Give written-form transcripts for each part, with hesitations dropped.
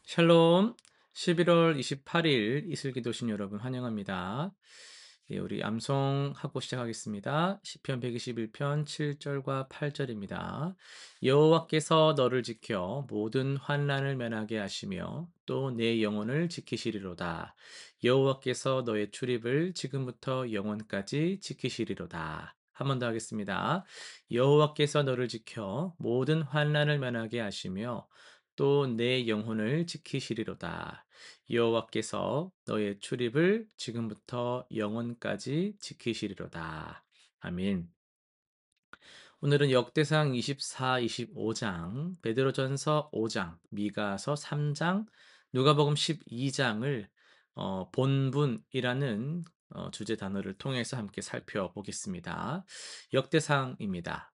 샬롬. 11월 28일 이슬기도신 여러분 환영합니다. 예, 우리 암송하고 시작하겠습니다. 시편 121편 7절과 8절입니다. 여호와께서 너를 지켜 모든 환난을 면하게 하시며 또 내 영혼을 지키시리로다. 여호와께서 너의 출입을 지금부터 영원까지 지키시리로다. 한 번 더 하겠습니다. 여호와께서 너를 지켜 모든 환난을 면하게 하시며 또 내 영혼을 지키시리로다. 여호와께서 너의 출입을 지금부터 영원까지 지키시리로다. 아멘. 오늘은 역대상 24, 25장, 베드로전서 5장, 미가서 3장, 누가복음 12장을 본분이라는 주제 단어를 통해서 함께 살펴보겠습니다. 역대상입니다.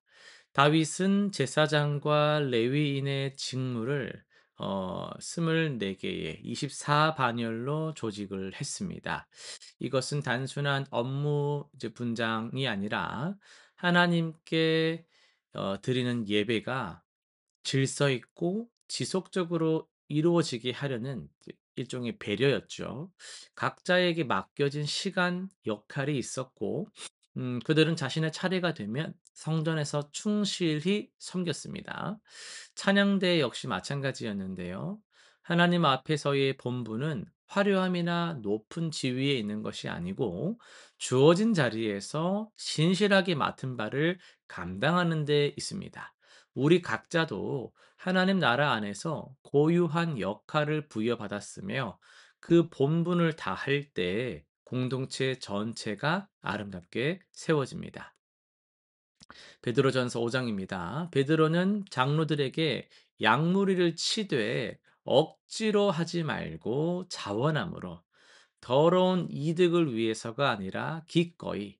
다윗은 제사장과 레위인의 직무를 24개의 24반열로 조직을 했습니다. 이것은 단순한 업무 분장이 아니라 하나님께 드리는 예배가 질서 있고 지속적으로 이루어지게 하려는 일종의 배려였죠. 각자에게 맡겨진 시간, 역할이 있었고, 그들은 자신의 차례가 되면 성전에서 충실히 섬겼습니다. 찬양대 역시 마찬가지였는데요. 하나님 앞에서의 본분은 화려함이나 높은 지위에 있는 것이 아니고 주어진 자리에서 신실하게 맡은 바를 감당하는 데 있습니다. 우리 각자도 하나님 나라 안에서 고유한 역할을 부여받았으며 그 본분을 다할 때 공동체 전체가 아름답게 세워집니다. 베드로전서 5장입니다. 베드로는 장로들에게 양무리를 치되 억지로 하지 말고 자원함으로 더러운 이득을 위해서가 아니라 기꺼이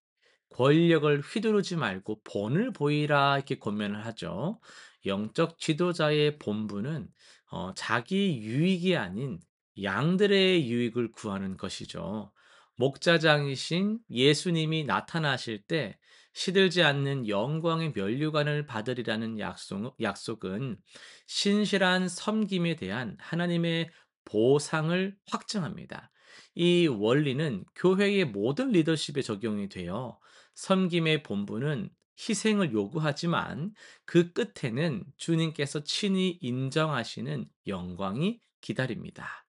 권력을 휘두르지 말고 본을 보이라 이렇게 권면을 하죠. 영적 지도자의 본분은 자기 유익이 아닌 양들의 유익을 구하는 것이죠. 목자장이신 예수님이 나타나실 때 시들지 않는 영광의 면류관을 받으리라는 약속은 신실한 섬김에 대한 하나님의 보상을 확증합니다. 이 원리는 교회의 모든 리더십에 적용이 되어 섬김의 본분은 희생을 요구하지만 그 끝에는 주님께서 친히 인정하시는 영광이 기다립니다.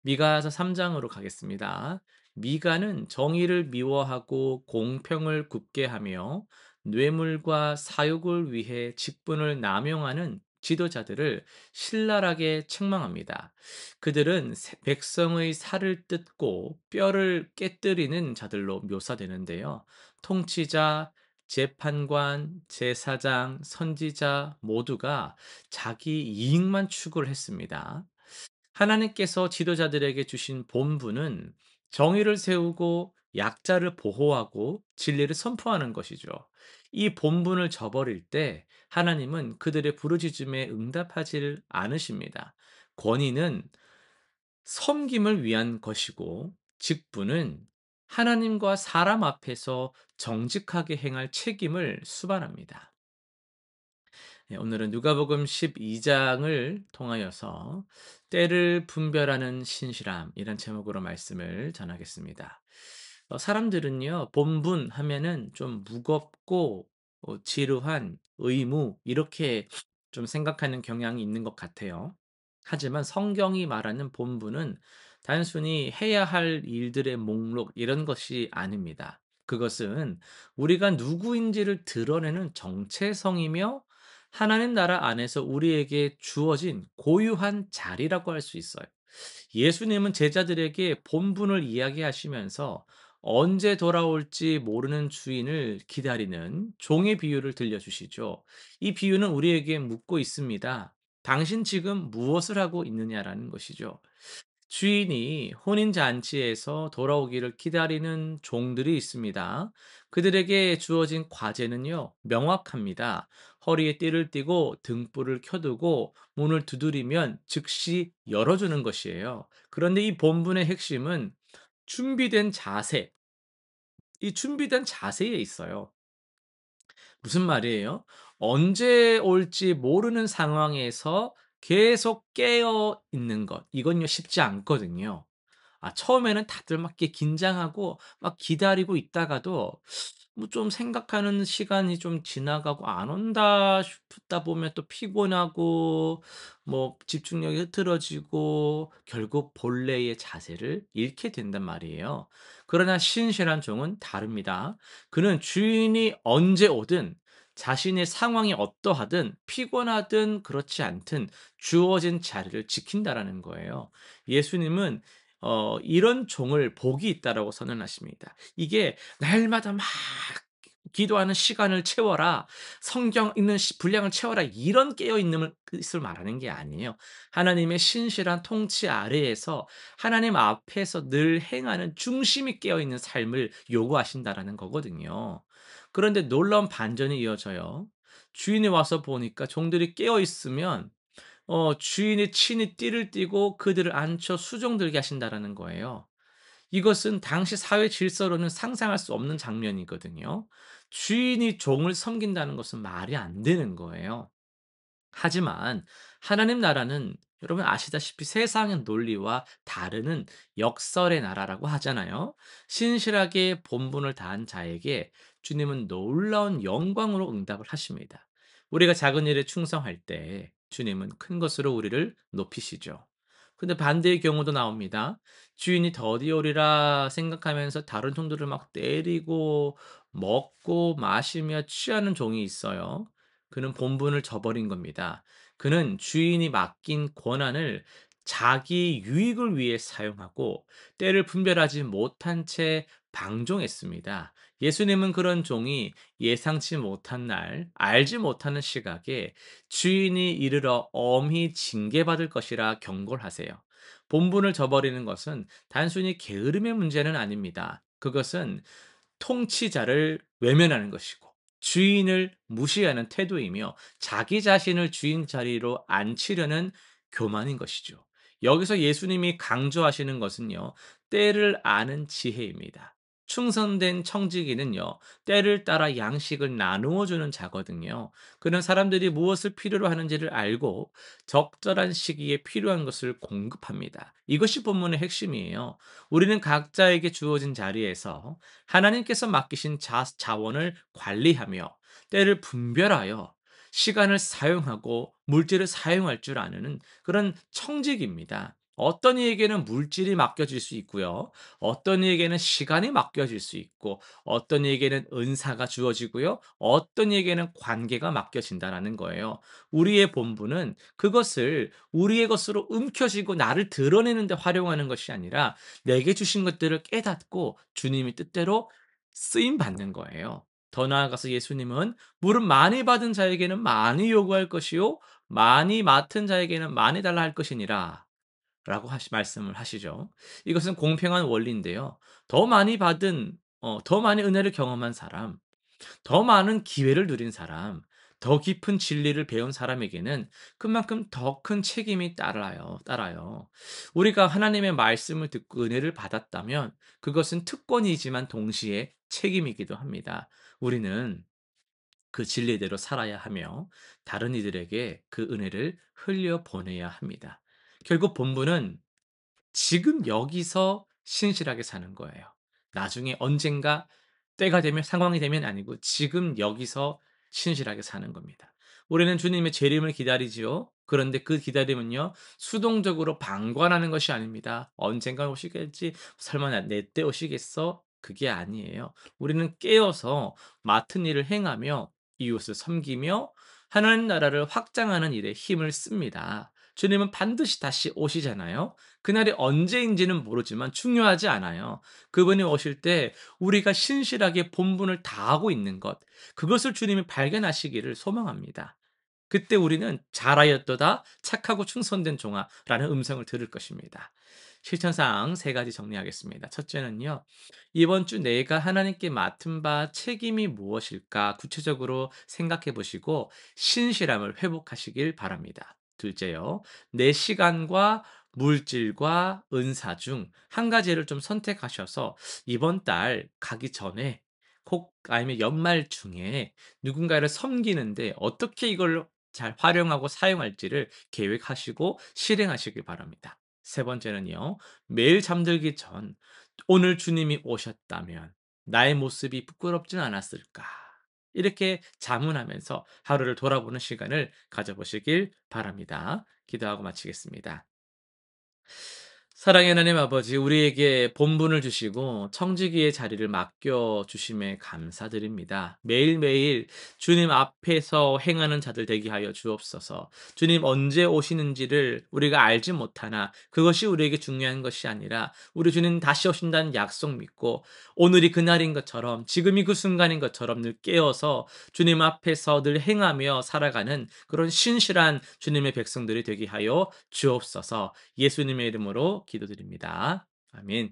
미가서 3장으로 가겠습니다. 미가는 정의를 미워하고 공평을 굽게 하며 뇌물과 사욕을 위해 직분을 남용하는 지도자들을 신랄하게 책망합니다. 그들은 백성의 살을 뜯고 뼈를 깨뜨리는 자들로 묘사되는데요. 통치자, 재판관, 제사장, 선지자 모두가 자기 이익만 추구를 했습니다. 하나님께서 지도자들에게 주신 본분은 정의를 세우고 약자를 보호하고 진리를 선포하는 것이죠. 이 본분을 저버릴 때 하나님은 그들의 부르짖음에 응답하지 않으십니다. 권위는 섬김을 위한 것이고 직분은 하나님과 사람 앞에서 정직하게 행할 책임을 수반합니다. 네, 오늘은 누가복음 12장을 통하여서 때를 분별하는 신실함 이런 제목으로 말씀을 전하겠습니다. 사람들은요, 본분 하면은 좀 무겁고 지루한 의무 이렇게 좀 생각하는 경향이 있는 것 같아요. 하지만 성경이 말하는 본분은 단순히 해야 할 일들의 목록 이런 것이 아닙니다. 그것은 우리가 누구인지를 드러내는 정체성이며 하나님 나라 안에서 우리에게 주어진 고유한 자리라고 할 수 있어요. 예수님은 제자들에게 본분을 이야기하시면서 언제 돌아올지 모르는 주인을 기다리는 종의 비유를 들려주시죠. 이 비유는 우리에게 묻고 있습니다. 당신 지금 무엇을 하고 있느냐라는 것이죠. 주인이 혼인 잔치에서 돌아오기를 기다리는 종들이 있습니다. 그들에게 주어진 과제는요, 명확합니다. 허리에 띠를 띠고 등불을 켜두고 문을 두드리면 즉시 열어주는 것이에요. 그런데 이 본분의 핵심은 준비된 자세, 이 준비된 자세에 있어요. 무슨 말이에요? 언제 올지 모르는 상황에서 계속 깨어 있는 것 이건요 쉽지 않거든요. 처음에는 다들 막 이렇게 긴장하고 막 기다리고 있다가도 뭐 좀 생각하는 시간이 좀 지나가고 '안 온다.' 싶다 보면 또 피곤하고 뭐 집중력이 흐트러지고 결국 본래의 자세를 잃게 된단 말이에요. 그러나 신실한 종은 다릅니다. 그는 주인이 언제 오든 자신의 상황이 어떠하든 피곤하든 그렇지 않든 주어진 자리를 지킨다라는 거예요. 예수님은 이런 종을 복이 있다라고 선언하십니다. 이게 날마다 막 기도하는 시간을 채워라. 성경 읽는 분량을 채워라. 이런 깨어 있는 것을 말하는 게 아니에요. 하나님의 신실한 통치 아래에서 하나님 앞에서 늘 행하는 중심이 깨어 있는 삶을 요구하신다라는 거거든요. 그런데 놀라운 반전이 이어져요. 주인이 와서 보니까 종들이 깨어 있으면 주인의 친히 띠를 띠고 그들을 앉혀 수종 들게 하신다라는 거예요. 이것은 당시 사회 질서로는 상상할 수 없는 장면이거든요. 주인이 종을 섬긴다는 것은 말이 안 되는 거예요. 하지만 하나님 나라는 여러분 아시다시피 세상의 논리와 다르는 역설의 나라라고 하잖아요. 신실하게 본분을 다한 자에게 주님은 놀라운 영광으로 응답을 하십니다. 우리가 작은 일에 충성할 때 주님은 큰 것으로 우리를 높이시죠. 근데 반대의 경우도 나옵니다. 주인이 더디 오리라 생각하면서 다른 종들을 막 때리고 먹고 마시며 취하는 종이 있어요. 그는 본분을 저버린 겁니다. 그는 주인이 맡긴 권한을 자기 유익을 위해 사용하고 때를 분별하지 못한 채 방종했습니다. 예수님은 그런 종이 예상치 못한 날, 알지 못하는 시각에 주인이 이르러 엄히 징계받을 것이라 경고를 하세요. 본분을 저버리는 것은 단순히 게으름의 문제는 아닙니다. 그것은 통치자를 외면하는 것이고 주인을 무시하는 태도이며 자기 자신을 주인 자리로 앉히려는 교만인 것이죠. 여기서 예수님이 강조하시는 것은요. 때를 아는 지혜입니다. 충성된 청지기는요. 때를 따라 양식을 나누어 주는 자거든요. 그는 사람들이 무엇을 필요로 하는지를 알고 적절한 시기에 필요한 것을 공급합니다. 이것이 본문의 핵심이에요. 우리는 각자에게 주어진 자리에서 하나님께서 맡기신 자원을 관리하며 때를 분별하여 시간을 사용하고 물질을 사용할 줄 아는 그런 청직입니다. 어떤 이에게는 물질이 맡겨질 수 있고요. 어떤 이에게는 시간이 맡겨질 수 있고, 어떤 이에게는 은사가 주어지고요. 어떤 이에게는 관계가 맡겨진다라는 거예요. 우리의 본분은 그것을 우리의 것으로 움켜쥐고 나를 드러내는 데 활용하는 것이 아니라 내게 주신 것들을 깨닫고 주님의 뜻대로 쓰임 받는 거예요. 더 나아가서 예수님은 물은 많이 받은 자에게는 많이 요구할 것이요 많이 맡은 자에게는 많이 달라 할 것이니라 라고 말씀을 하시죠. 이것은 공평한 원리인데요. 더 많이 은혜를 경험한 사람, 더 많은 기회를 누린 사람, 더 깊은 진리를 배운 사람에게는 그만큼 더 큰 책임이 따라요. 우리가 하나님의 말씀을 듣고 은혜를 받았다면 그것은 특권이지만 동시에 책임이기도 합니다. 우리는 그 진리대로 살아야 하며 다른 이들에게 그 은혜를 흘려 보내야 합니다. 결국 본문은 지금 여기서 신실하게 사는 거예요. 나중에 언젠가 때가 되면 상황이 되면 아니고 지금 여기서 신실하게 사는 겁니다. 우리는 주님의 재림을 기다리지요. 그런데 그 기다림은요. 수동적으로 방관하는 것이 아닙니다. 언젠가 오시겠지. 설마 내 때 오시겠어? 그게 아니에요. 우리는 깨어서 맡은 일을 행하며 이웃을 섬기며 하나님 나라를 확장하는 일에 힘을 씁니다. 주님은 반드시 다시 오시잖아요. 그날이 언제인지는 모르지만 중요하지 않아요. 그분이 오실 때 우리가 신실하게 본분을 다하고 있는 것, 그것을 주님이 발견하시기를 소망합니다. 그때 우리는 "잘하였도다. 착하고 충성된 종아"라는 음성을 들을 것입니다. 실천사항 세 가지 정리하겠습니다. 첫째는요. 이번 주 내가 하나님께 맡은 바 책임이 무엇일까 구체적으로 생각해 보시고 신실함을 회복하시길 바랍니다. 둘째요. 내 시간과 물질과 은사 중 한 가지를 좀 선택하셔서 이번 달 가기 전에 아니면 연말 중에 누군가를 섬기는데 어떻게 이걸 잘 활용하고 사용할지를 계획하시고 실행하시길 바랍니다. 세 번째는요. 매일 잠들기 전 '오늘 주님이 오셨다면 나의 모습이 부끄럽진 않았을까?' 이렇게 자문하면서 하루를 돌아보는 시간을 가져보시길 바랍니다. 기도하고 마치겠습니다. 사랑의 하나님 아버지, 우리에게 본분을 주시고 청지기의 자리를 맡겨 주심에 감사드립니다. 매일매일 주님 앞에서 행하는 자들 되게 하여 주옵소서. 주님 언제 오시는지를 우리가 알지 못하나 그것이 우리에게 중요한 것이 아니라 우리 주님 다시 오신다는 약속 믿고 오늘이 그날인 것처럼, 지금이 그 순간인 것처럼 늘 깨어서 주님 앞에서 늘 행하며 살아가는 그런 신실한 주님의 백성들이 되게 하여 주옵소서. 예수님의 이름으로 기도드립니다. 아멘.